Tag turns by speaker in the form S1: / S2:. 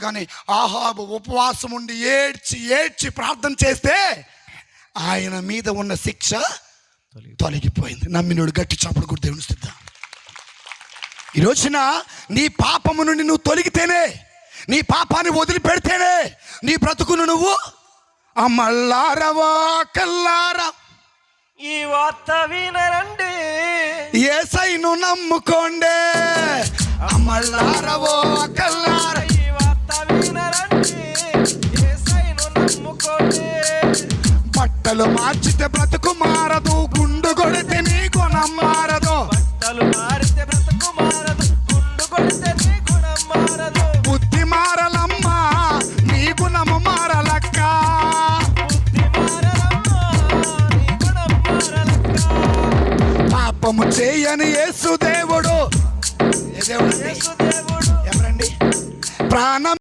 S1: కానీ ఆహాబు ఉపవాసం ఉండి ఏడ్చి ప్రార్థన చేస్తే ఆయన మీద ఉన్న శిక్ష తొలగిపోయింది. నమ్మినోడు గట్టి చప్పుడు కూడా దేవుని స్తుతిద్దాం. ఈ రోజున నీ పాపము నుండి నువ్వు తొలగితేనే, నీ పాపాన్ని వదిలిపెడితేనే నీ బ్రతుకును నువ్వు అమ్మల్లారవా కల్లారా
S2: ఈ వార్త వినరండి,
S1: యేసయ్యను నమ్ముకోండి. అమ్మల్లారవో కల్లారా
S2: ఈ వార్త వినరండి, యేసయ్యను నమ్ముకోండి.
S1: బట్టలు మార్చితే బ్రతుకు మారదు, గుండు కొడితే నీ గుణం మారదు.
S2: బట్టలు మారితే బ్రతుకు మారదు, గుండు కొడితే నీ గుణం మారదు.
S1: బుద్ధి మారలమ్మా, నీ గుణము మారలక్క.
S2: బుద్ధి మారలమ్మా, నీ గుణం మారలక్క.
S1: పాపము చేయని యేసు దేవుడు. ఏ దేవుడు?
S2: యేసు దేవుడు
S1: ఎవరండి? ప్రాణం